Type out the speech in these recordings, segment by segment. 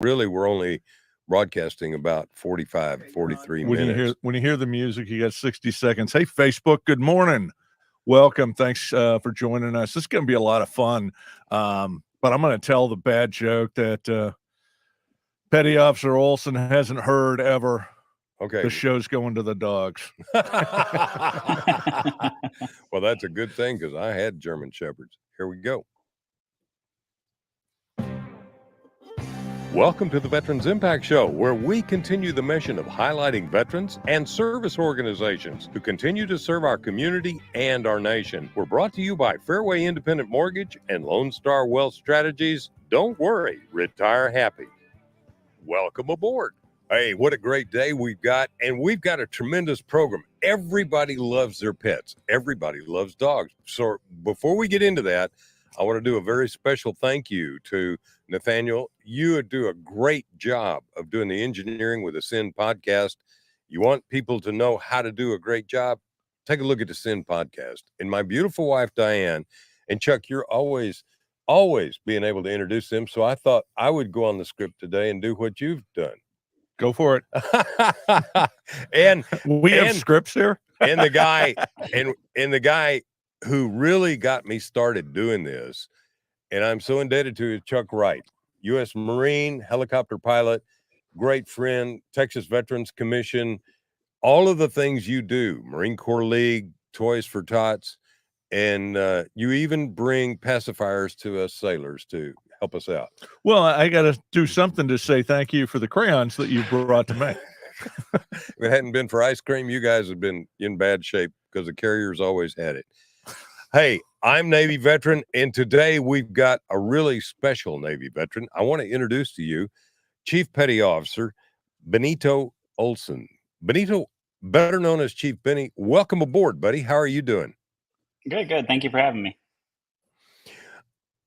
really we're only broadcasting about 45, 43 minutes. When you hear the music, you got 60 seconds. Hey, Facebook, good morning. Welcome. Thanks for joining us. This is going to be a lot of fun. But I'm going to tell the bad joke that Petty Officer Olsen hasn't heard ever. Okay. The show's going to the dogs. Well, that's a good thing because I had German Shepherds. Here we go. Welcome to the Veterans Impact Show, where we continue the mission of highlighting veterans and service organizations who continue to serve our community and our nation. We're brought to you by Fairway Independent Mortgage and Lone Star Wealth Strategies. Don't worry, retire happy. Welcome aboard. Hey, what a great day we've got, and we've got a tremendous program. Everybody loves their pets. Everybody loves dogs. So before we get into that, I want to do a very special thank you to Nathaniel. You do a great job of doing the engineering with the Sin podcast. You want people to know how to do a great job? Take a look at the Sin podcast. And my beautiful wife, Diane, and Chuck, you're always being able to introduce them. So I thought I would go on the script today and do what you've done. Go for it. and we have scripts here. and the guy who really got me started doing this, and I'm so indebted to Chuck Wright, U.S. Marine, helicopter pilot, great friend, Texas Veterans Commission, all of the things you do, Marine Corps League, Toys for Tots, and you even bring pacifiers to us sailors to help us out. Well, I got to do something to say thank you for the crayons that you brought to me. If it hadn't been for ice cream, you guys have been in bad shape because the carriers always had it. Hey, I'm Navy veteran, and today we've got a really special Navy veteran. I want to introduce to you Chief Petty Officer Benito Olsen. Benito, better known as Chief Benny, welcome aboard, buddy. How are you doing? Good. Thank you for having me.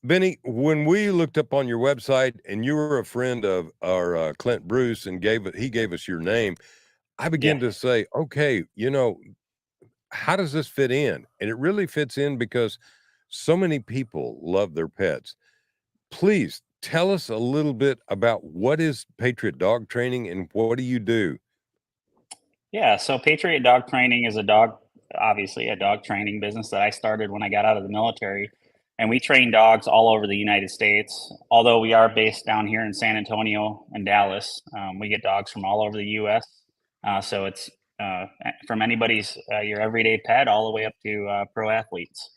Benny, when we looked up on your website and you were a friend of our Clint Bruce and he gave us your name, I began to say, okay, how does this fit in? And it really fits in because so many people love their pets. Please tell us a little bit about what is Patriot Dog Training and what do you do? Yeah, so Patriot Dog Training is obviously a dog training business that I started when I got out of the military. And we train dogs all over the United States. Although we are based down here in San Antonio and Dallas, we get dogs from all over the U.S. So it's from anybody's your everyday pet all the way up to pro athletes.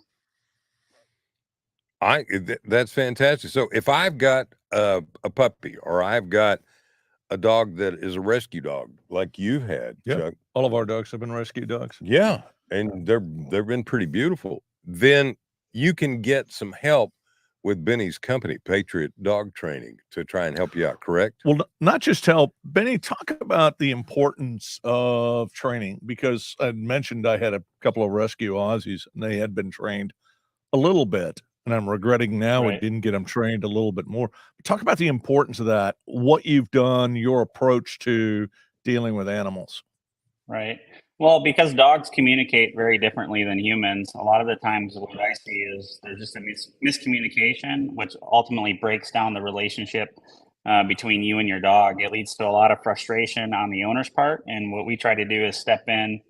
That's fantastic. So if I've got a puppy or I've got a dog that is a rescue dog like you've had, Chuck. All of our dogs have been rescue dogs. Yeah, and they've been pretty beautiful. Then you can get some help with Benny's company, Patriot Dog Training, to try and help you out, correct? Well, not just help. Benny, talk about the importance of training, because I mentioned I had a couple of rescue Aussies, and they had been trained a little bit, and I'm regretting now I didn't get them trained a little bit more. But talk about the importance of that, what you've done, your approach to dealing with animals. Right. Well, because dogs communicate very differently than humans, a lot of the times what I see is there's just a miscommunication, which ultimately breaks down the relationship between you and your dog. It leads to a lot of frustration on the owner's part. And what we try to do is step in,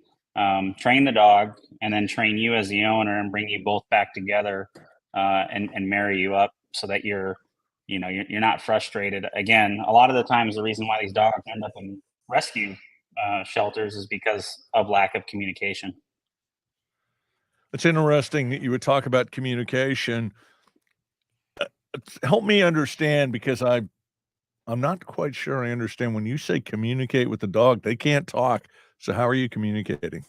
train the dog, and then train you as the owner and bring you both back together and marry you up so that you're not frustrated. Again, a lot of the times the reason why these dogs end up in rescue shelters is because of lack of communication. It's interesting that you would talk about communication. Help me understand, because I'm not quite sure I understand when you say communicate with the dog. They can't talk, so how are you communicating?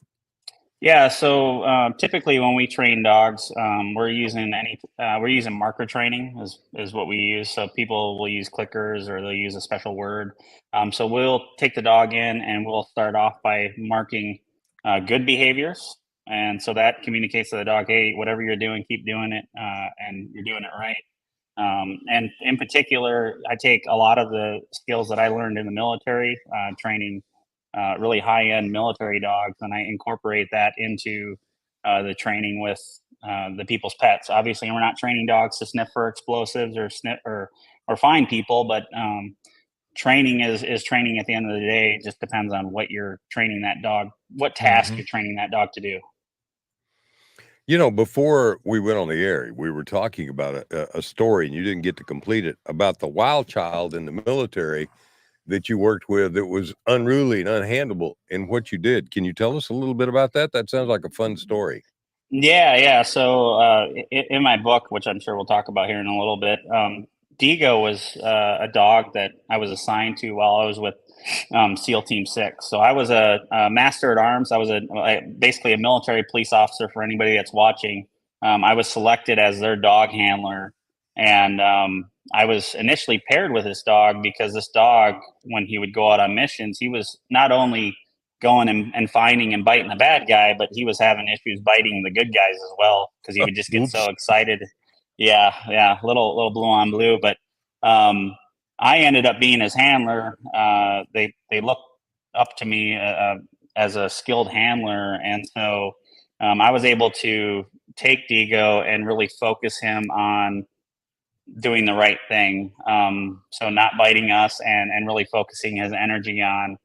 Yeah, so typically when we train dogs, we're using marker training is what we use. So people will use clickers or they'll use a special word. So we'll take the dog in and we'll start off by marking good behaviors. And so that communicates to the dog, hey, whatever you're doing, keep doing it, and you're doing it right. And in particular, I take a lot of the skills that I learned in the military, training really high-end military dogs, and I incorporate that into the training with the people's pets. Obviously, we're not training dogs to sniff for explosives or find people, but training is training at the end of the day. It just depends on what you're training that dog, what task you're training that dog to do. You know, before we went on the air, we were talking about a story, and you didn't get to complete it, about the wild child in the military that you worked with that was unruly and unhandleable in what you did. Can you tell us a little bit about that? That sounds like a fun story. Yeah. So in my book, which I'm sure we'll talk about here in a little bit, Digo was a dog that I was assigned to while I was with SEAL Team 6. So I was a master at arms. I was basically a military police officer for anybody that's watching. I was selected as their dog handler, and I was initially paired with this dog because this dog, when he would go out on missions, he was not only going and finding and biting the bad guy, but he was having issues biting the good guys as well because he would just get so excited. Yeah, little blue on blue. But I ended up being his handler. They looked up to me as a skilled handler, and so I was able to take Digo and really focus him on doing the right thing. So not biting us and really focusing his energy on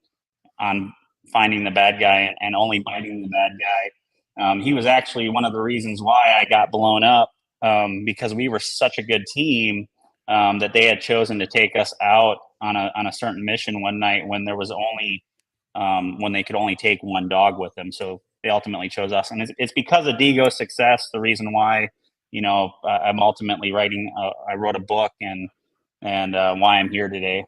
finding the bad guy and only biting the bad guy. He was actually one of the reasons why I got blown up, because we were such a good team that they had chosen to take us out on a certain mission one night when there was only when they could only take one dog with them. So they ultimately chose us, and it's because of Digo's success, the reason why I'm ultimately writing. I wrote a book and why I'm here today.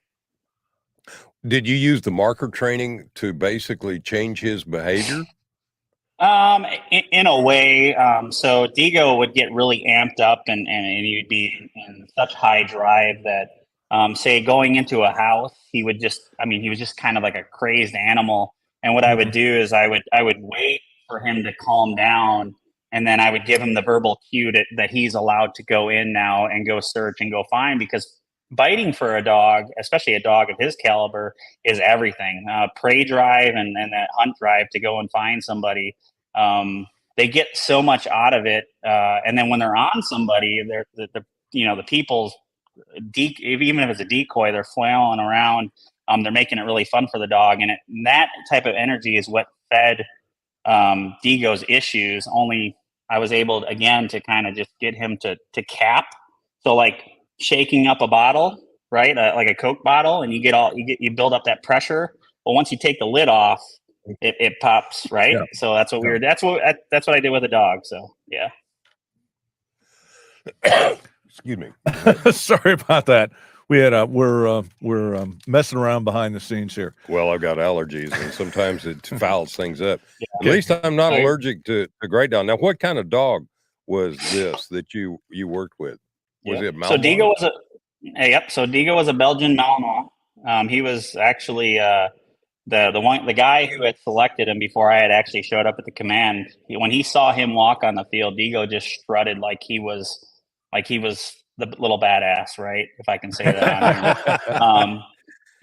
Did you use the marker training to basically change his behavior? In a way, so Digo would get really amped up and he would be in such high drive that, say going into a house, he was just kind of like a crazed animal. And what I would do is I would wait for him to calm down, and then I would give him the verbal cue that he's allowed to go in now and go search and go find, because biting for a dog, especially a dog of his caliber, is everything. Prey drive and that hunt drive to go and find somebody. They get so much out of it, and then when they're on somebody, the people's even if it's a decoy, they're flailing around. They're making it really fun for the dog, and that type of energy is what fed Digo's issues. Only I was able again to kind of just get him to cap. So like shaking up a bottle, right? Like a Coke bottle, and you build up that pressure. But once you take the lid off, it pops, right? Yeah. So that's what that's what I did with a dog. So yeah. Excuse me. Sorry about that. We had we're messing around behind the scenes here. Well, I've got allergies, and sometimes it fouls things up. Yeah. At least I'm not allergic to Great Dane. Now, what kind of dog was this that you worked with? Was it Malinois? So Digo was So Digo was a Belgian Malinois. He was actually the guy who had selected him before I had actually showed up at the command. When he saw him walk on the field, Digo just strutted like he was the little badass, right? If I can say that on here.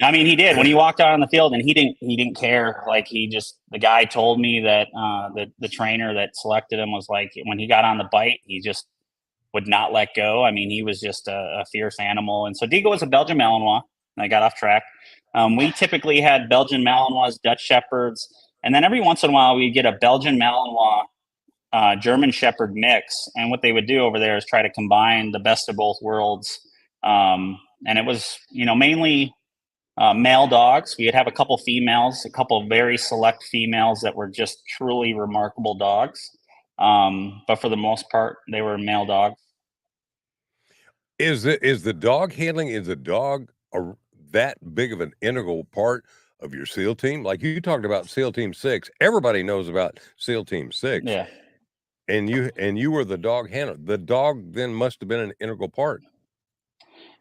I mean, he did when he walked out on the field, and he didn't care. Like the guy told me that the trainer that selected him was like, when he got on the bite, he just would not let go. I mean, he was just a fierce animal. And so Digo was a Belgian Malinois, and I got off track. We typically had Belgian Malinois, Dutch Shepherds, and then every once in a while we'd get a Belgian Malinois, German Shepherd mix. And what they would do over there is try to combine the best of both worlds. And it was, mainly male dogs. We'd have a couple females, a couple very select females that were just truly remarkable dogs. But for the most part, they were male dogs. Is the dog handling, is the dog that big of an integral part of your SEAL team? Like you talked about SEAL Team 6. Everybody knows about SEAL Team 6. Yeah. And you were the dog handler. The dog then must have been an integral part.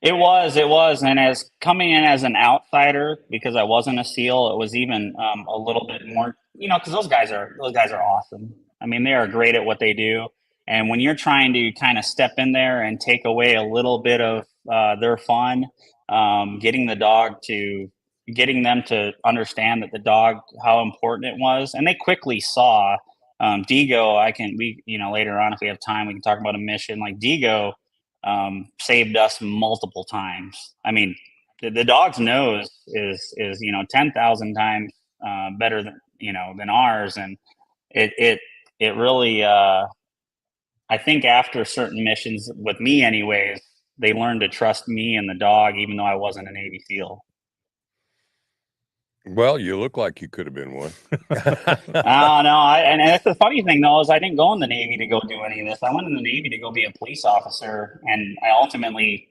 It was, and as coming in as an outsider, because I wasn't a SEAL, it was even a little bit more, because those guys are awesome. I mean, they are great at what they do, and when you're trying to kind of step in there and take away a little bit of their fun, getting them to understand that the dog, how important it was, and they quickly saw Digo. Later on, if we have time, we can talk about a mission like Digo. Saved us multiple times. I mean, the dog's nose is 10,000 times better than ours, and it really I think after certain missions with me anyways, they learned to trust me and the dog, even though I wasn't a Navy SEAL. Well, you look like you could have been one. Oh no, and that's the funny thing though, is I didn't go in the Navy to go do any of this. I went in the Navy to go be a police officer, and I ultimately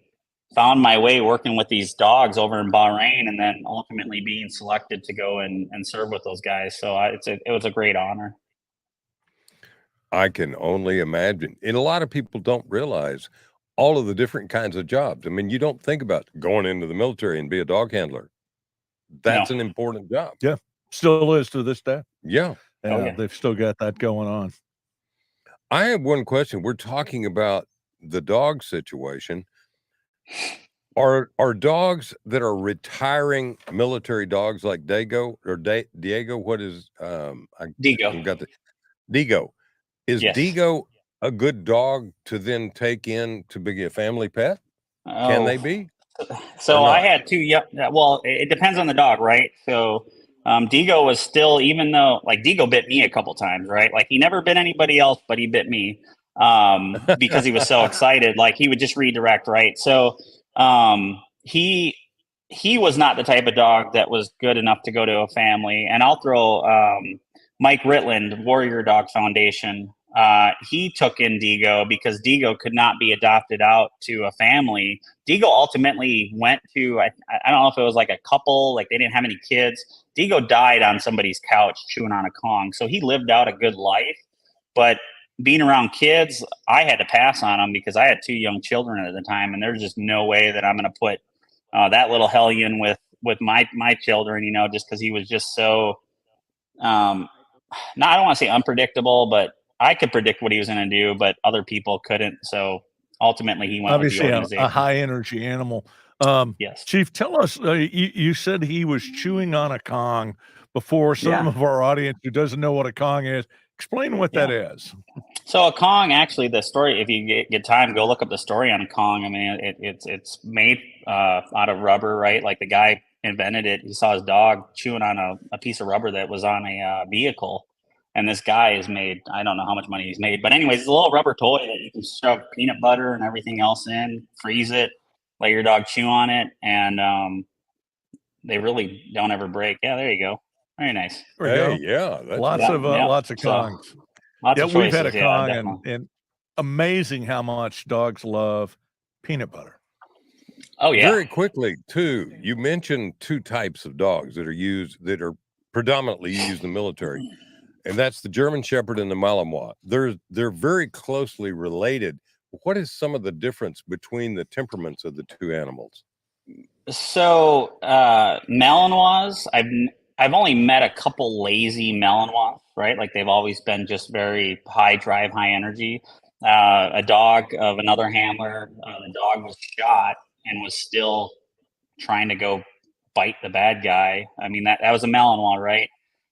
found my way working with these dogs over in Bahrain, and then ultimately being selected to go and serve with those guys. So it was a great honor. I can only imagine. And a lot of people don't realize all of the different kinds of jobs. I mean, you don't think about going into the military and be a dog handler. That's an important job. Yeah, still is to this day. Yeah. Yeah, they've still got that going on. I have one question. We're talking about the dog situation. Are dogs that are retiring military dogs like Diego or Diego? What is Diego? Diego. Is Yes. Diego a good dog to then take in to be a family pet? Can they be? So I had two young. Well, it depends on the dog, right? So Diego was still, even though like Diego bit me a couple times, right? Like he never bit anybody else, but he bit me because he was so excited. Like he would just redirect, right? So he was not the type of dog that was good enough to go to a family. And I'll throw Mike Ritland, Warrior Dog Foundation. He took in Diego because Diego could not be adopted out to a family. Diego ultimately went to, I don't know if it was like a couple, like they didn't have any kids. Diego died on somebody's couch chewing on a Kong. So he lived out a good life. But being around kids, I had to pass on him because I had two young children at the time. And there's just no way that I'm going to put that little hellion with my children, just because he was just so, I don't want to say unpredictable, but I could predict what he was going to do, but other people couldn't. So ultimately, he went obviously with the organization. a high energy animal. Yes, Chief, tell us. You said he was chewing on a Kong before. Some of our audience who doesn't know what a Kong is, explain what that is. So a Kong, actually, the story. If you get time, go look up the story on a Kong. I mean, it's made out of rubber, right? Like the guy invented it. He saw his dog chewing on a piece of rubber that was on a vehicle. And this guy has made, I don't know how much money he's made, but anyways, it's a little rubber toy that you can shove peanut butter and everything else in, freeze it, let your dog chew on it, and they really don't ever break. Yeah, there you go. Very nice. Yeah, lots of Kongs. Lots of choices. We've had a Kong, and amazing how much dogs love peanut butter. Oh yeah. Very quickly too, you mentioned two types of dogs that are predominantly used in the military. And that's the German Shepherd and the Malinois. They're very closely related. What is some of the difference between the temperaments of the two animals? So Malinois, I've only met a couple lazy Malinois, right? Like they've always been just very high drive, high energy. A dog of another handler, the dog was shot and was still trying to go bite the bad guy. I mean, that was a Malinois, right?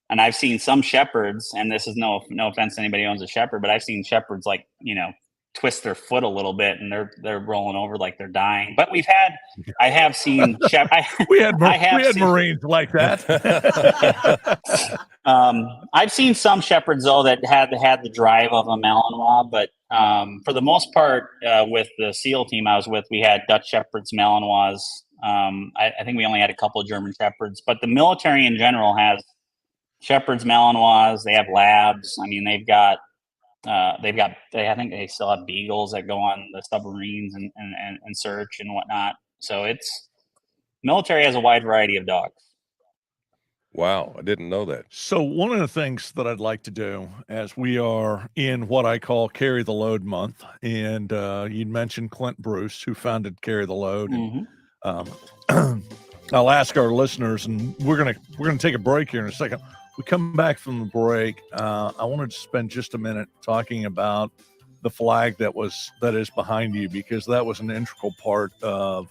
And I've seen some shepherds, and this is no offense to anybody who owns a shepherd, but I've seen shepherds like, twist their foot a little bit and they're rolling over like they're dying. But I have seen we had Marines like that. I've seen some shepherds though that had the drive of a Malinois, but for the most part, with the SEAL team I was with, we had Dutch Shepherds, Malinois. I think we only had a couple of German Shepherds, but the military in general has Shepherds, Malinois. They have labs. I mean, I think they still have beagles that go on the submarines and search and whatnot. So military has a wide variety of dogs. Wow, I didn't know that. So one of the things that I'd like to do, as we are in what I call Carry the Load month, and you'd mentioned Clint Bruce, who founded Carry the Load. And, I'll ask our listeners, and we're gonna take a break here in a second. We come back from the break. I wanted to spend just a minute talking about the flag that is behind you, because that was an integral part of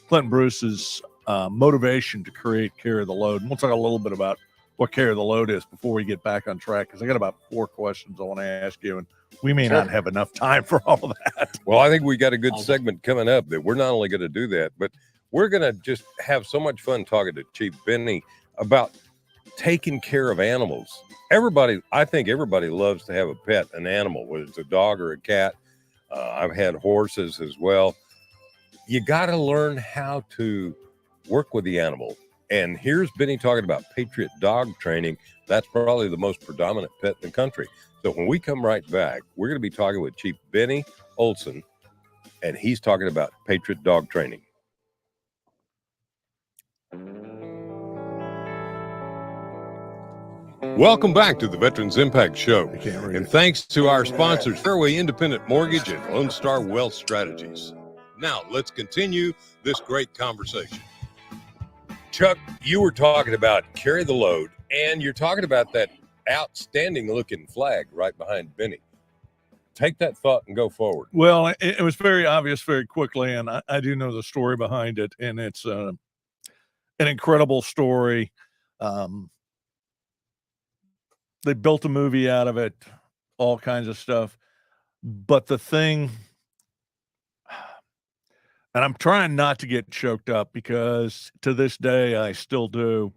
Clint Bruce's motivation to create Carry the Load. And we'll talk a little bit about what Carry the Load is before we get back on track, because I got about 4 questions I want to ask you, and we may not have enough time for all of that. Well, I think we got a good segment coming up that we're not only going to do that, but we're going to just have so much fun talking to Chief Benny about taking care of animals. I think everybody loves to have a pet, an animal, whether it's a dog or a cat. I've had horses as well. You got to learn how to work with the animal. And here's Benny talking about Patriot dog training. That's probably the most predominant pet in the country. So when we come right back, we're going to be talking with Chief Benny Olsen, and he's talking about Patriot dog training. Welcome back to the Veterans Impact Show. And thanks to our sponsors, Fairway Independent Mortgage and Lone Star Wealth Strategies. Now, let's continue this great conversation. Chuck, you were talking about carry the load, and you're talking about that outstanding looking flag right behind Benny. Take that thought and go forward. Well, it was very obvious very quickly, and I do know the story behind it, and it's an incredible story. They built a movie out of it, all kinds of stuff. But the thing, and I'm trying not to get choked up because to this day I still do.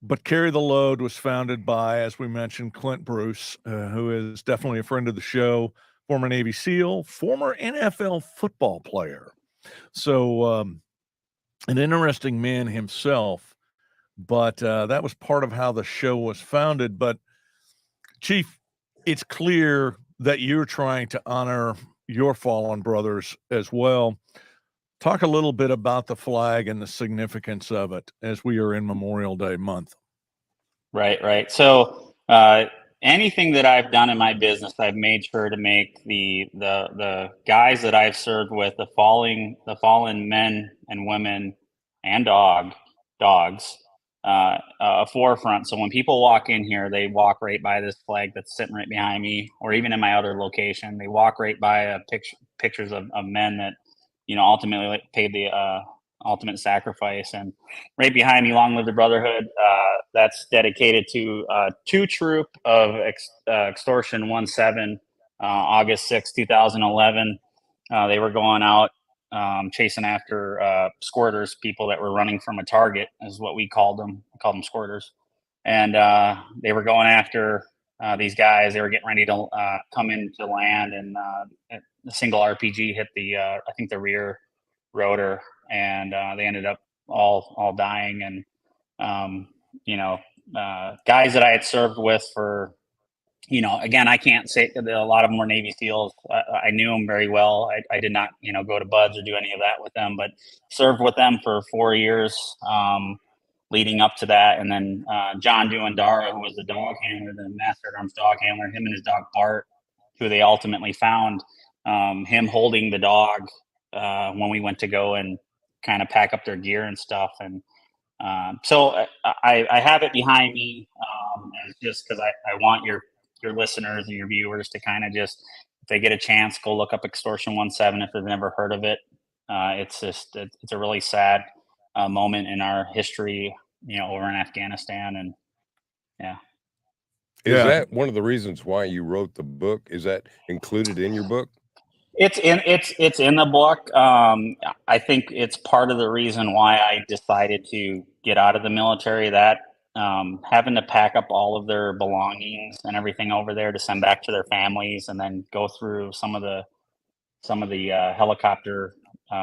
But Carry the Load was founded by, as we mentioned, Clint Bruce, who is definitely a friend of the show, former Navy SEAL, former NFL football player. So an interesting man himself. But that was part of how the show was founded. But Chief, it's clear that you're trying to honor your fallen brothers as well. Talk a little bit about the flag and the significance of it as we are in Memorial Day month. Right. So anything that I've done in my business, I've made sure to make the guys that I've served with, the fallen men and women and dogs, a forefront. So when people walk in here, they walk right by this flag that's sitting right behind me, or even in my other location. They walk right by pictures of men that, ultimately paid the ultimate sacrifice. And right behind me, Long Live the Brotherhood. That's dedicated to 2 Troop of Extortion 17, August 6, 2011. They were going out chasing after squirters, people that were running from a target, is what we called them. We called them squirters. And they were going after these guys. They were getting ready to come into land, and a single RPG hit I think the rear rotor, and they ended up all dying. And guys that I had served with for, again, I can't say that a lot of them were Navy SEALs. I knew them very well. I did not, go to buds or do any of that with them, but served with them for 4 years leading up to that. And then John Duandara, who was the dog handler, the Master at Arms dog handler, him and his dog Bart, who they ultimately found, him holding the dog when we went to go and kind of pack up their gear and stuff. And so I have it behind me, just because I want your listeners and your viewers to kind of just, if they get a chance, go look up Extortion 17 if they've never heard of it. It's a really sad moment in our history, over in Afghanistan. And Is that one of the reasons why you wrote the book? Is that included in your book? It's in the book. I think it's part of the reason why I decided to get out of the military, that having to pack up all of their belongings and everything over there to send back to their families, and then go through some of the helicopter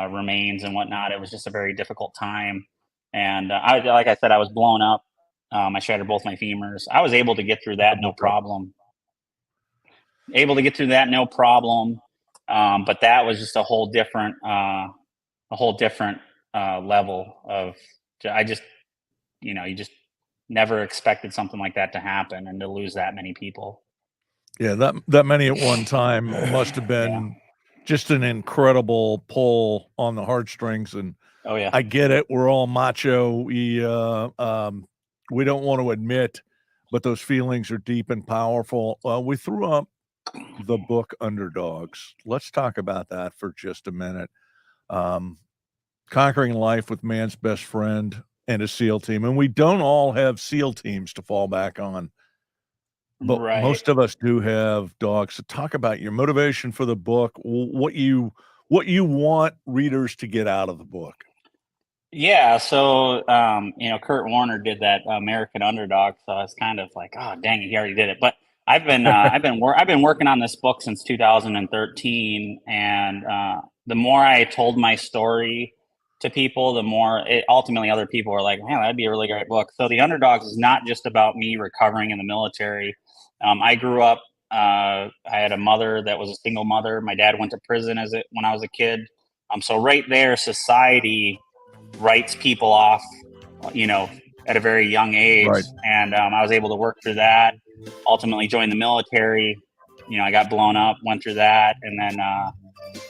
remains and whatnot. It was just a very difficult time. And like I said, I was blown up. I shattered both my femurs. I was able to get through that, no problem. But that was just a whole different level of, you just never expected something like that to happen, and to lose that many people. Yeah, that many at one time must have been just an incredible pull on the heartstrings. And oh yeah, I get it. We're all macho. We don't want to admit, but those feelings are deep and powerful. We threw up the book Underdogs. Let's talk about that for just a minute. Conquering life with man's best friend and a SEAL team. And we don't all have SEAL teams to fall back on, but most of us do have dogs. So talk about your motivation for the book, what you want readers to get out of the book. Yeah, so Kurt Warner did that American Underdog, so I was kind of like, oh dang it, he already did it. But I've been working on this book since 2013, and the more I told my story to people, the more ultimately other people were like, man, that'd be a really great book. So the Underdogs is not just about me recovering in the military. I grew up. I had a mother that was a single mother. My dad went to prison when I was a kid. So right there, society writes people off, at a very young age. Right. And I was able to work through that, ultimately joined the military. I got blown up, went through that. And then,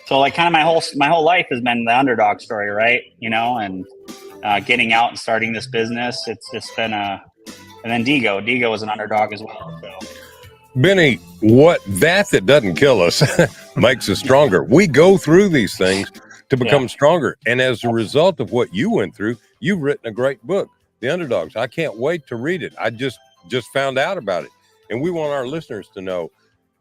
so like kind of my whole life has been the underdog story, right? And getting out and starting this business, it's just been and then Digo was an underdog as well. So. Benny, what that doesn't kill us makes us stronger. We go through these things to become stronger. And as a result of what you went through, you've written a great book, The Underdogs. I can't wait to read it. I just found out about it. And we want our listeners to know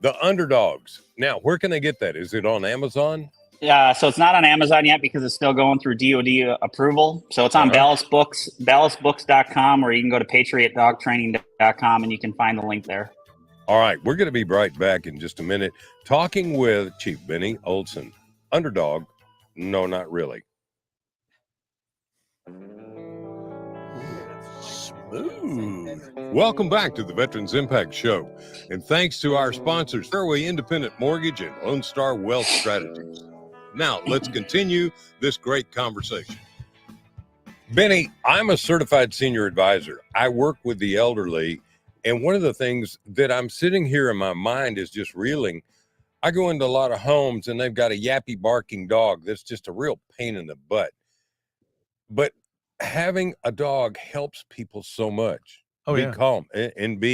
The Underdogs. Now, where can they get that? Is it on Amazon? Yeah, so it's not on Amazon yet because it's still going through DoD approval. So it's on ballastbooks.com, or you can go to patriotdogtraining.com and you can find the link there. All right, we're going to be right back in just a minute talking with Chief Benny Olsen. Underdog, no, not really. Smooth. Welcome back to the Veterans Impact Show. And thanks to our sponsors, Fairway Independent Mortgage and Lone Star Wealth Strategies. Now, let's continue this great conversation. Benny, I'm a certified senior advisor. I work with the elderly. And one of the things that I'm sitting here in my mind is just reeling. I go into a lot of homes and they've got a yappy barking dog that's just a real pain in the butt. But having a dog helps people so much. Be calm and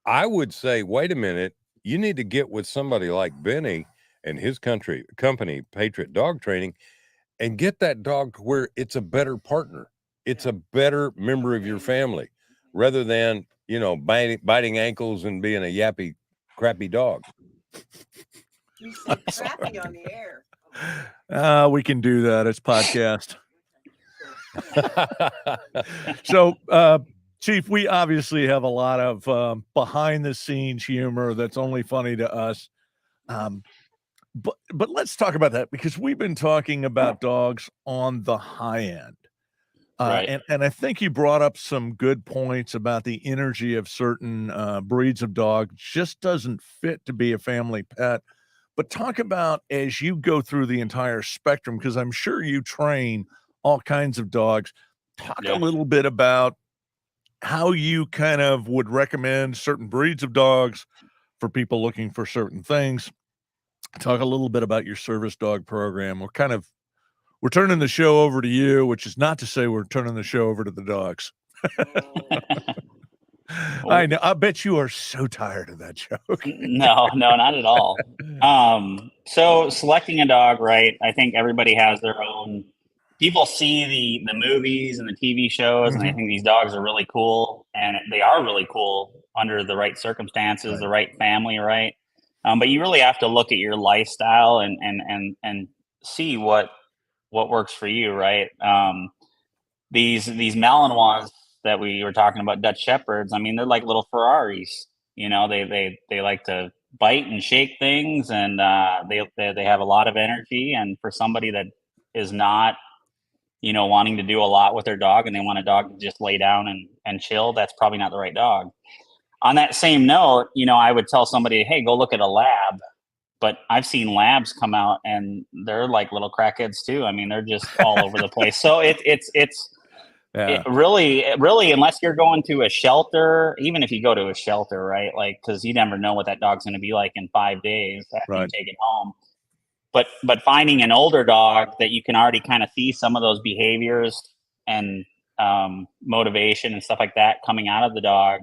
I would say, wait a minute, you need to get with somebody like Benny and his company, Patriot Dog Training, and get that dog to where it's a better partner. It's a better member of your family, rather than, biting ankles and being a yappy, crappy dog. You said crappy on the air. We can do that. It's podcast. So, Chief, we obviously have a lot of behind the scenes humor that's only funny to us. But let's talk about that, because we've been talking about dogs on the high end. Right. And I think you brought up some good points about the energy of certain breeds of dog just doesn't fit to be a family pet. But talk about, as you go through the entire spectrum, because I'm sure you train all kinds of dogs, talk a little bit about how you kind of would recommend certain breeds of dogs for people looking for certain things. Talk a little bit about your service dog program. We're turning the show over to you, which is not to say we're turning the show over to the dogs. I know. I bet you are so tired of that joke. No, not at all. So selecting a dog, right? I think everybody has their own. People see the movies and the TV shows, and they think these dogs are really cool, and they are really cool under the right circumstances, the right family, right? But you really have to look at your lifestyle and see what works for you, right? These Malinois that we were talking about, Dutch Shepherds, I mean, they're like little Ferraris. They like to bite and shake things, and they have a lot of energy. And for somebody that is not, wanting to do a lot with their dog, and they want a dog to just lay down and chill, that's probably not the right dog. On that same note, I would tell somebody, hey, go look at a lab. But I've seen labs come out and they're like little crackheads too. I mean, they're just all over the place. So it really, unless you're going to a shelter, even if you go to a shelter, right? Like, cause you never know what that dog's going to be like in 5 days after you take it home. But finding an older dog that you can already kind of see some of those behaviors and motivation and stuff like that coming out of the dog,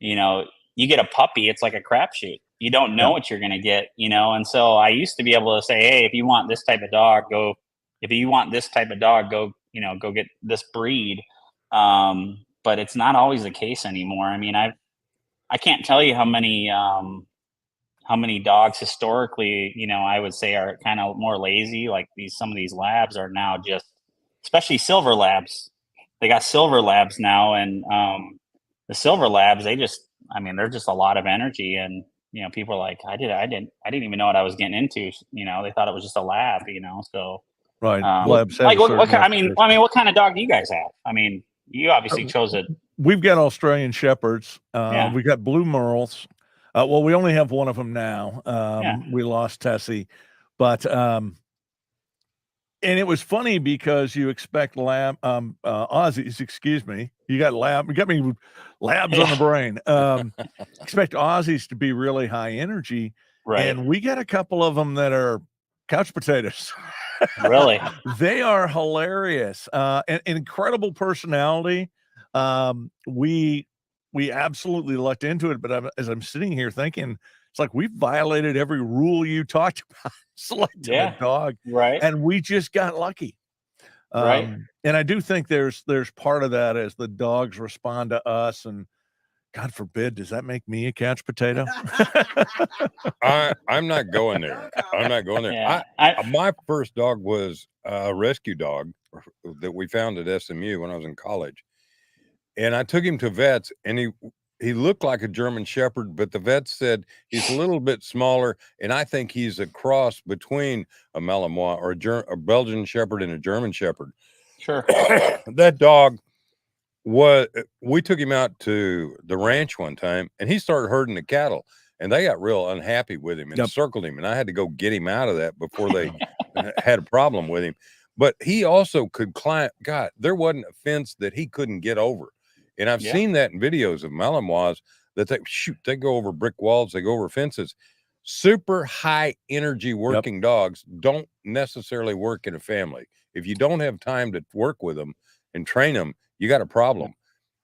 you get a puppy, it's like a crapshoot. You don't know what you're going to get, And so I used to be able to say, hey, if you want this type of dog, go. If you want this type of dog, go get this breed. But it's not always the case anymore. I mean, I can't tell you how many how many dogs historically, I would say are kind of more lazy. Like some of these labs are now just, especially silver labs. They got silver labs now, and the silver labs, they're just a lot of energy, and people are like, I didn't even know what I was getting into. They thought it was just a lab, So Right. Labs have like a certain what kind, reputation. what kind of dog do you guys have? I mean, you obviously chose it. We've got Australian Shepherds. Yeah. We got Blue Merles. Well, we only have one of them now. Yeah. We lost Tessie, but and it was funny because you expect Aussies, excuse me. You got me labs on the brain. Expect Aussies to be really high energy, Right. and we got a couple of them that are couch potatoes. Really? They are hilarious. An incredible personality. We absolutely lucked into it, but as I'm sitting here thinking, it's like we've violated every rule you talked about selecting a dog, right? And we just got lucky. Right. And I do think there's part of that as the dogs respond to us, and God forbid, does that make me a couch potato? I'm not going there. I'm not going there. Yeah. My first dog was a rescue dog that we found at SMU when I was in college. And I took him to vets, and he looked like a German Shepherd, but the vets said he's a little bit smaller, and I think he's a cross between a Malinois or a Belgian Shepherd and a German Shepherd. Sure. That dog we took him out to the ranch one time, and he started herding the cattle, and they got real unhappy with him and circled him, and I had to go get him out of that before they had a problem with him. But he also could climb. God, there wasn't a fence that he couldn't get over. And I've seen that in videos of Malinois that they go over brick walls, they go over fences. Super high energy working dogs don't necessarily work in a family. If you don't have time to work with them and train them, you got a problem.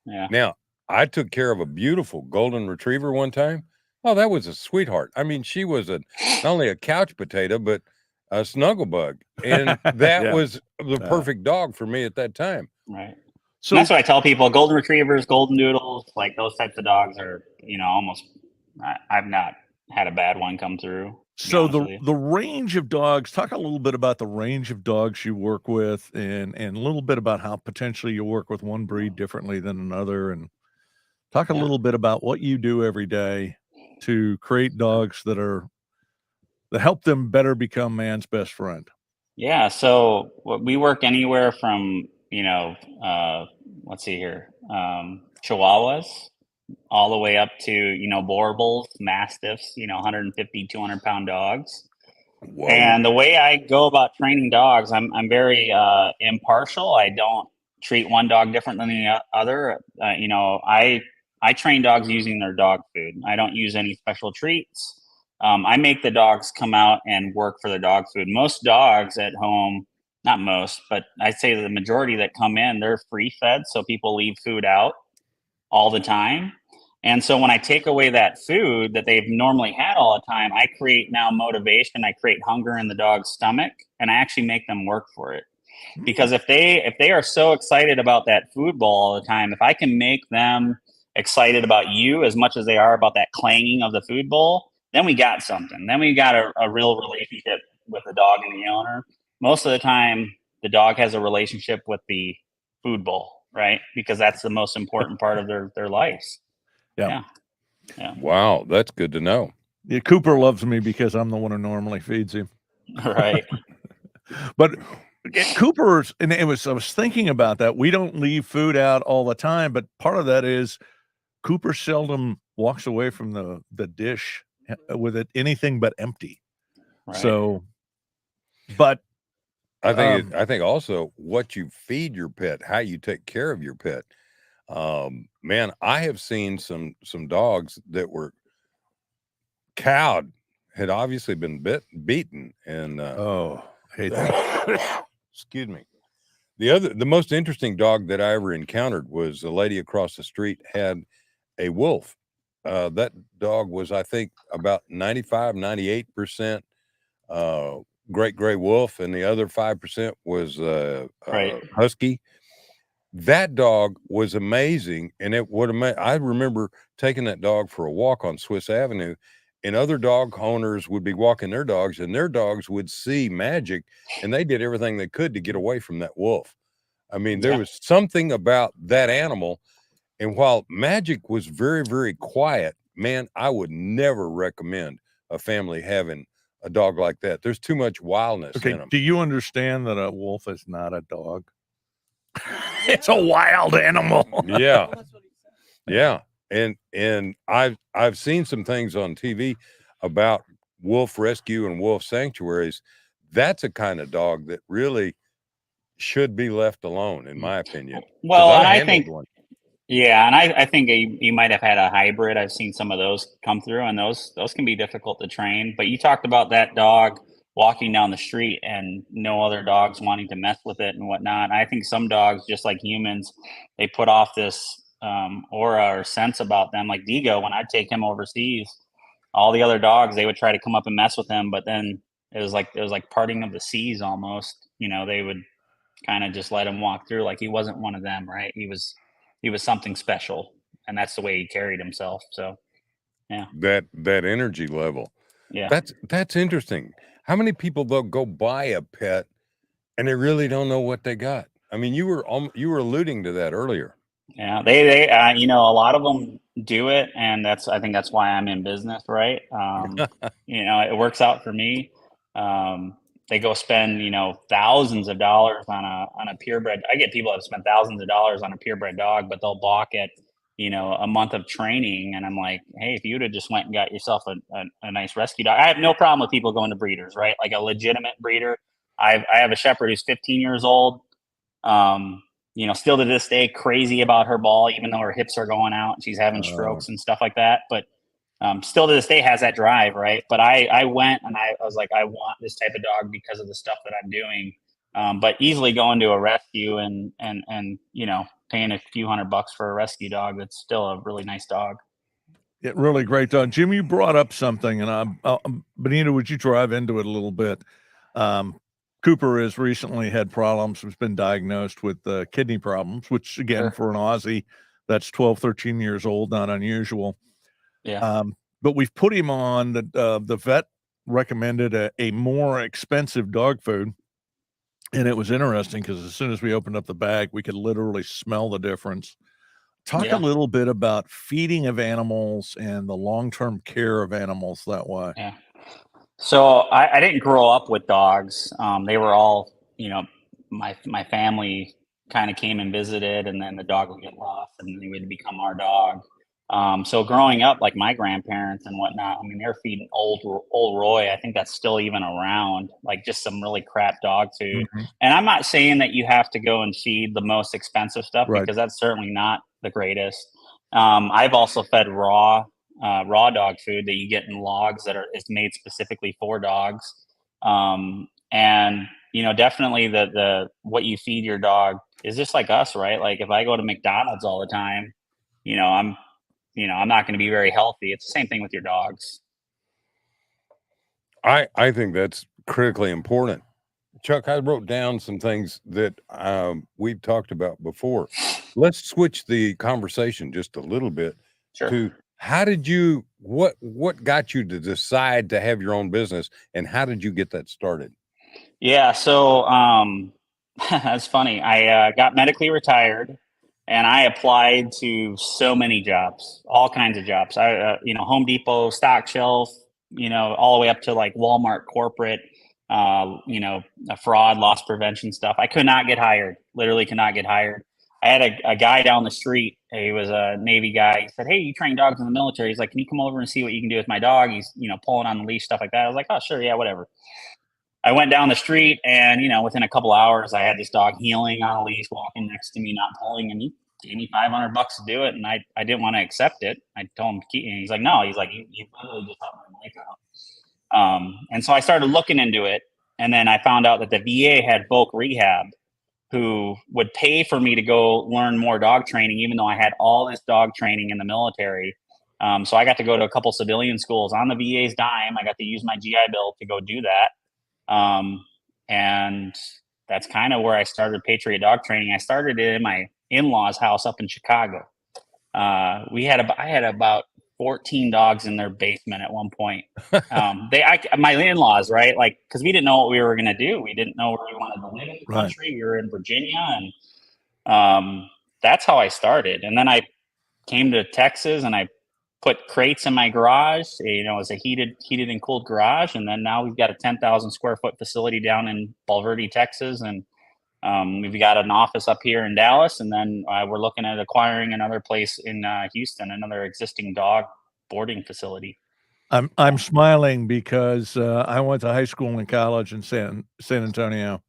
Yeah. Now, I took care of a beautiful golden retriever one time. Oh, that was a sweetheart. I mean, she was not only a couch potato, but a snuggle bug. And that was the perfect dog for me at that time. Right. So that's what I tell people: golden retrievers, golden doodles, like those types of dogs are, almost. I've not had a bad one come through. So the range of dogs. Talk a little bit about the range of dogs you work with, and a little bit about how potentially you work with one breed differently than another, and talk a little bit about what you do every day to create dogs that help them better become man's best friend. Yeah. So we work anywhere from, let's see here, Chihuahuas all the way up to, Boer bulls, Mastiffs, 150, 200-pound dogs. Whoa. And the way I go about training dogs, I'm very impartial. I don't treat one dog different than the other. I train dogs using their dog food. I don't use any special treats. I make the dogs come out and work for their dog food. Most dogs at home, not most, but I'd say the majority that come in, they're free fed. So people leave food out all the time. And so when I take away that food that they've normally had all the time, I create now motivation. I create hunger in the dog's stomach, and I actually make them work for it. Because if they are so excited about that food bowl all the time, if I can make them excited about you as much as they are about that clanging of the food bowl, then we got something. Then we got a real relationship with the dog and the owner. Most of the time, the dog has a relationship with the food bowl, right? Because that's the most important part of their lives. Yeah. Wow, that's good to know. Yeah, Cooper loves me because I'm the one who normally feeds him. Right. But Cooper's, and I was thinking about that. We don't leave food out all the time, but part of that is Cooper seldom walks away from the dish with it anything but empty. Right. So, but I think also what you feed your pet, how you take care of your pet. Man, I have seen some dogs that were cowed, had obviously been beaten, and hate that. Excuse me. The most interesting dog that I ever encountered was a lady across the street had a wolf. That dog was, I think, about 95, 98% great gray wolf, and the other 5% was husky. That dog was amazing, and I remember taking that dog for a walk on Swiss Avenue, and other dog owners would be walking their dogs, and their dogs would see Magic, and they did everything they could to get away from that wolf. I mean, there was something about that animal. And while Magic was very, very quiet, man, I would never recommend a family having a dog like that. There's too much wildness in Okay, them. do you understand that a wolf is not a dog? It's a wild animal. Yeah. Well, that's what he said. Yeah. And I've seen some things on TV about wolf rescue and wolf sanctuaries. That's a kind of dog that really should be left alone, in my opinion. 'Cause Well, and I handled think, one. yeah, and I think you might have had a hybrid. I've seen some of those come through, and those can be difficult to train. But you talked about that dog walking down the street and no other dogs wanting to mess with it and whatnot. I think some dogs, just like humans, they put off this aura or sense about them. Like Digo, when I'd take him overseas, all the other dogs, they would try to come up and mess with him, but then it was like parting of the seas almost. You know, they would kind of just let him walk through like he wasn't one of them, right? He was something special, and that's the way he carried himself. So yeah, That energy level. yeah, That's interesting. How many people they'll go buy a pet and they really don't know what they got? I mean, you were alluding to that earlier. yeah. They you know, a lot of them do it, and I think that's why I'm in business, right? You know, it works out for me. They go spend, you know, thousands of dollars on a purebred. I get people that have spent thousands of dollars on a purebred dog, but they'll balk at, you know, a month of training. And I'm like, hey, if you would have just went and got yourself a nice rescue dog, I have no problem with people going to breeders, right? Like a legitimate breeder. I have a shepherd who's 15 years old. You know, still to this day, crazy about her ball, even though her hips are going out and she's having strokes and stuff like that. But still to this day has that drive, right? But I went and I was like, I want this type of dog because of the stuff that I'm doing. But easily going to a rescue and you know, paying a few $100 for a rescue dog, that's still a really nice dog. Yeah, really great dog. Jim, you brought up something, and Benito, would you drive into it a little bit? Cooper has recently had problems, has been diagnosed with kidney problems, which again, Sure. for an Aussie, that's 12, 13 years old, not unusual. Yeah. But we've put him on the vet recommended a more expensive dog food. And it was interesting because as soon as we opened up the bag, we could literally smell the difference. Talk Yeah. a little bit about feeding of animals and the long-term care of animals that way. Yeah. So I didn't grow up with dogs. They were all, you know, my family kind of came and visited, and then the dog would get lost, and they would become our dog. So growing up, like my grandparents and whatnot, I mean, they're feeding old Roy. I think that's still even around, like just some really crap dog food. Mhm. And I'm not saying that you have to go and feed the most expensive stuff, Right. because that's certainly not the greatest. I've also fed raw dog food that you get in logs that is made specifically for dogs. And you know, definitely the what you feed your dog is just like us, right? Like if I go to McDonald's all the time, you know, I'm not going to be very healthy. It's the same thing with your dogs. I think that's critically important. Chuck, I wrote down some things that we've talked about before. Let's switch the conversation just a little bit Sure. to how did you what got you to decide to have your own business, and how did you get that started? Yeah, so that's funny. I got medically retired, and I applied to so many jobs, all kinds of jobs. You know, Home Depot, stock shelf, you know, all the way up to like Walmart corporate, you know, fraud, loss prevention stuff. I could not get hired. Literally, could not get hired. I had a guy down the street. He was a Navy guy. He said, "Hey, you train dogs in the military?" He's like, "Can you come over and see what you can do with my dog?" He's, you know, pulling on the leash, stuff like that. I was like, "Oh, sure, yeah, whatever." I went down the street, and you know, within a couple hours, I had this dog healing on a leash, walking next to me, not pulling, and he gave me $500 to do it, and I didn't want to accept it. I told him to keep, and he's like, "No," he's like, "You literally just helped my life out." And so I started looking into it, and then I found out that the VA had bulk rehab, who would pay for me to go learn more dog training, even though I had all this dog training in the military. So I got to go to a couple civilian schools on the VA's dime. I got to use my GI Bill to go do that. And that's kind of where I started Patriot dog training. I started it in my in-laws' house up in Chicago. I had about 14 dogs in their basement at one point. My in-laws, right? Like, because we didn't know what we were going to do. We didn't know where we wanted to live in the Right. country. We were in Virginia, and that's how I started. And then I came to Texas, and I put crates in my garage. As a heated and cooled garage. And then now we've got a 10,000 square foot facility down in Bulverde, Texas, and we've got an office up here in Dallas, and then we're looking at acquiring another place in Houston, another existing dog boarding facility. I'm smiling because I went to high school and college in San Antonio.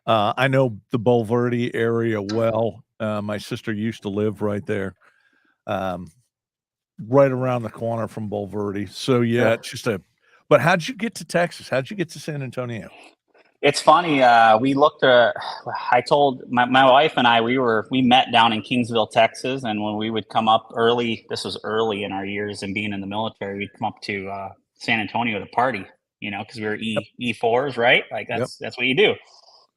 I know the Bulverde area well. My sister used to live right there, right around the corner from Bulverde. So yeah, it's just But how'd you get to Texas? How'd you get to San Antonio? It's funny. We looked at. I told my wife and I we met down in Kingsville, Texas, and when we would come up early, this was early in our years and being in the military, we'd come up to San Antonio to party. Because we were E4s, right? Like that's what you do.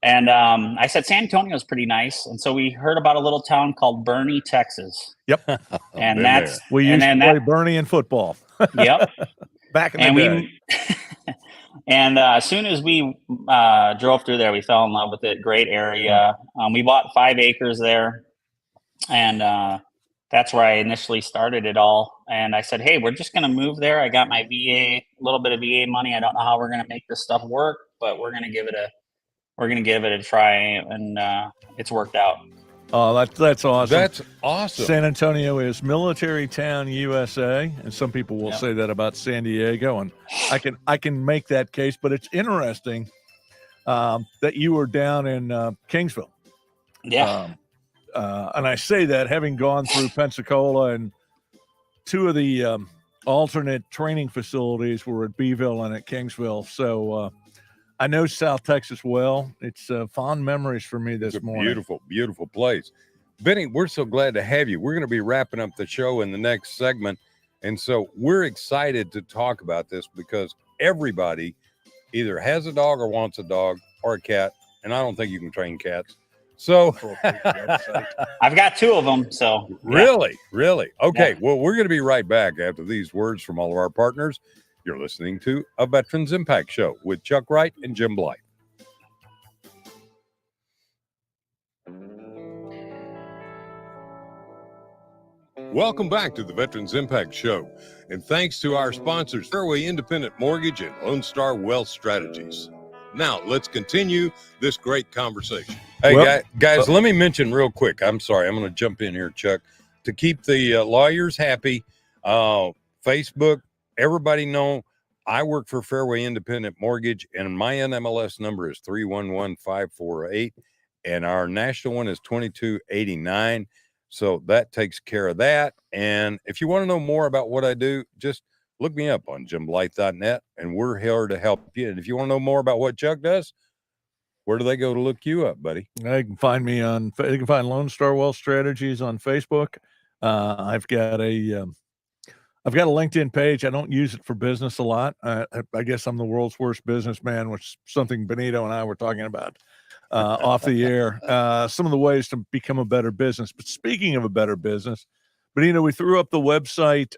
And I said San Antonio is pretty nice, and so we heard about a little town called Bernie, Texas. Yep, and that's we used to play Bernie in football. Yep, back in the day. And as soon as we drove through there, we fell in love with it. Great area. We bought 5 acres there, and that's where I initially started it all. And I said, "Hey, we're just going to move there. I got my VA, a little bit of VA money. I don't know how we're going to make this stuff work, but we're going to give it a try." And it's worked out. Oh, that's awesome. That's awesome. San Antonio is military town USA, and some people will say that about San Diego, and I can make that case. But it's interesting that you were down in Kingsville. Yeah. And I say that having gone through Pensacola, and 2 of the alternate training facilities were at Beeville and at Kingsville. So I know South Texas well. It's fond memories for me this morning. Beautiful, beautiful place. Benny, we're so glad to have you. We're going to be wrapping up the show in the next segment. And so we're excited to talk about this because everybody either has a dog or wants a dog or a cat. And I don't think you can train cats. So I've got 2 of them. So really? Okay. Yeah. Well, we're going to be right back after these words from all of our partners. You're listening to a Veterans Impact Show with Chuck Wright and Jim Blythe. Welcome back to the Veterans Impact Show. And thanks to our sponsors, Fairway Independent Mortgage and Lone Star Wealth Strategies. Now, let's continue this great conversation. Hey, guys, let me mention real quick. I'm sorry. I'm going to jump in here, Chuck. To keep the lawyers happy, Facebook, everybody know I work for Fairway Independent Mortgage, and my NMLS number is 311548, and our national one is 2289. So that takes care of that. And if you want to know more about what I do, just look me up on jimblythe.net, and we're here to help you. And if you want to know more about what Chuck does, where do they go to look you up, buddy? They can find me they can find Lone Star Wealth Strategies on Facebook. I've got a LinkedIn page. I don't use it for business a lot. I guess I'm the world's worst businessman, which is something Benito and I were talking about off the air. Some of the ways to become a better business. But speaking of a better business, Benito, we threw up the website.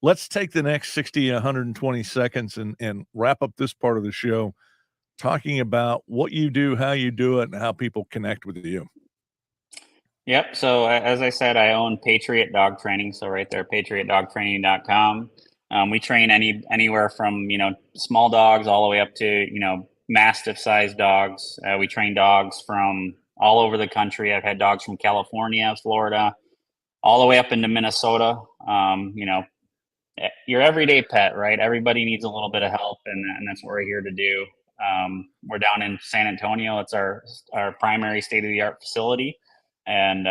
Let's take the next 60, 120 seconds and wrap up this part of the show, talking about what you do, how you do it, and how people connect with you. Yep. So as I said, I own Patriot Dog Training. So right there, patriotdogtraining.com. We train anywhere from, small dogs all the way up to, mastiff sized dogs. We train dogs from all over the country. I've had dogs from California, Florida, all the way up into Minnesota. Your everyday pet, right? Everybody needs a little bit of help, and that's what we're here to do. We're down in San Antonio. It's our primary state-of-the-art facility. And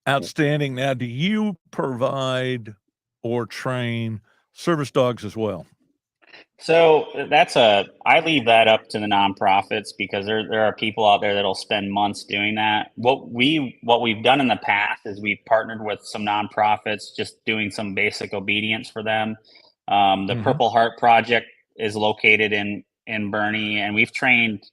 outstanding. Now, do you provide or train service dogs as well? So I leave that up to the nonprofits, because there are people out there that'll spend months doing that. What we've done in the past is we've partnered with some nonprofits, just doing some basic obedience for them. The Purple Heart Project is located in Bernie, and we've trained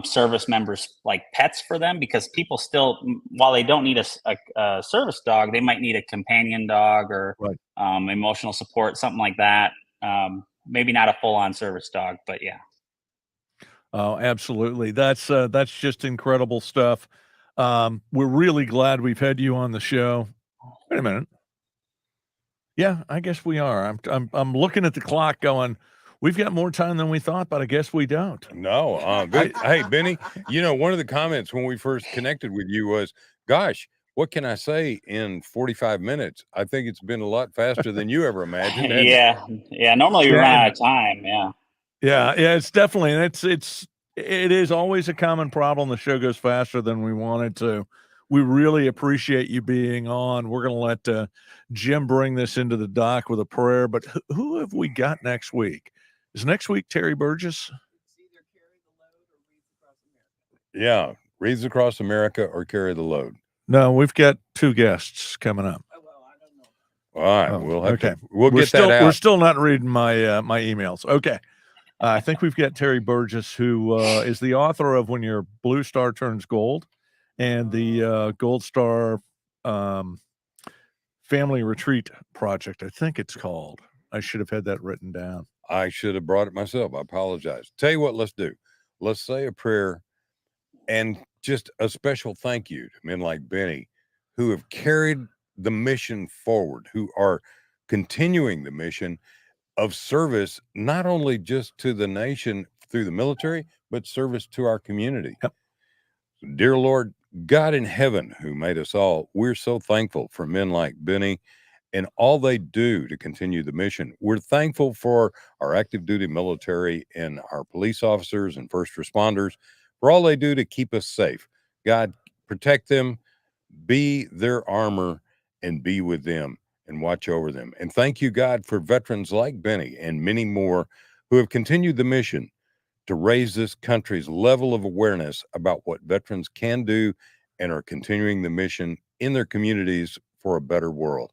service members like pets for them, because people still, while they don't need a service dog, they might need a companion dog or Right. Emotional support, something like that. Maybe not a full-on service dog, but yeah. Oh, absolutely. That's just incredible stuff. We're really glad we've had you on the show. Wait a minute. Yeah, I guess we are. I'm looking at the clock going, we've got more time than we thought, but I guess we don't. No, hey, Benny, one of the comments when we first connected with you was, gosh, what can I say in 45 minutes? I think it's been a lot faster than you ever imagined. hasn't it? Yeah. Normally we Yeah, run and- out of time. Yeah. Yeah, it's definitely, and it is always a common problem. The show goes faster than we want it to. We really appreciate you being on. We're going to let Jim bring this into the dock with a prayer. But who have we got next week? Is next week Terry Burgess? Yeah, Reads Across America or Carry the Load. No, we've got two guests coming up. All right, Oh, we'll have okay. to. We'll We're get still, that out. We're still not reading my my emails. Okay. I think we've got Terry Burgess, who is the author of When Your Blue Star Turns Gold and the Gold Star Family Retreat Project, I think it's called. I should have had that written down. I should have brought it myself. I apologize. Tell you what, let's do. Let's say a prayer and just a special thank you to men like Benny who have carried the mission forward, who are continuing the mission of service, not only just to the nation through the military, but service to our community. Yep. Dear Lord, God in heaven, who made us all, we're so thankful for men like Benny and all they do to continue the mission. We're thankful for our active duty military and our police officers and first responders for all they do to keep us safe. God, protect them, be their armor, and be with them and watch over them. And thank you, God, for veterans like Benny and many more who have continued the mission to raise this country's level of awareness about what veterans can do and are continuing the mission in their communities for a better world.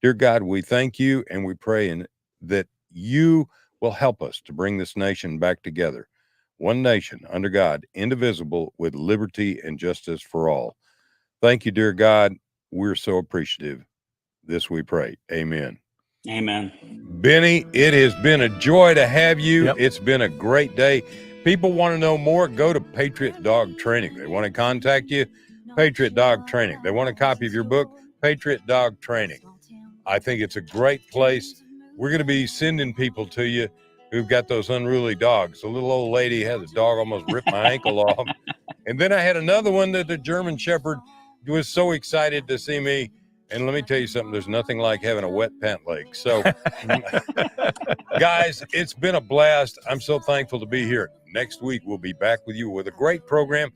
Dear God, we thank you and we pray that you will help us to bring this nation back together. One nation under God, indivisible, with liberty and justice for all. Thank you, dear God. We're so appreciative. This we pray. Amen. Amen. Benny, it has been a joy to have you. Yep. It's been a great day. People want to know more, go to Patriot Dog Training. They want to contact you, Patriot Dog Training. They want a copy of your book, Patriot Dog Training. I think it's a great place. We're going to be sending people to you who've got those unruly dogs. A little old lady had a dog almost ripped my ankle off. And then I had another one that the German Shepherd was so excited to see me. And let me tell you something, there's nothing like having a wet pant leg. So, guys, it's been a blast. I'm so thankful to be here. Next week, we'll be back with you with a great program.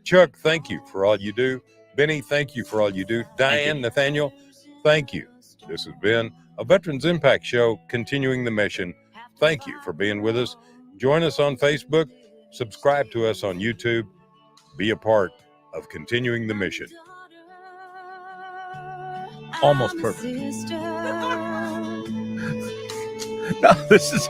Chuck, thank you for all you do. Benny, thank you for all you do. Diane, Nathaniel, thank you. This has been a Veterans Impact Show, continuing the mission. Thank you for being with us. Join us on Facebook. Subscribe to us on YouTube. Be a part of continuing the mission. Almost perfect. No, this is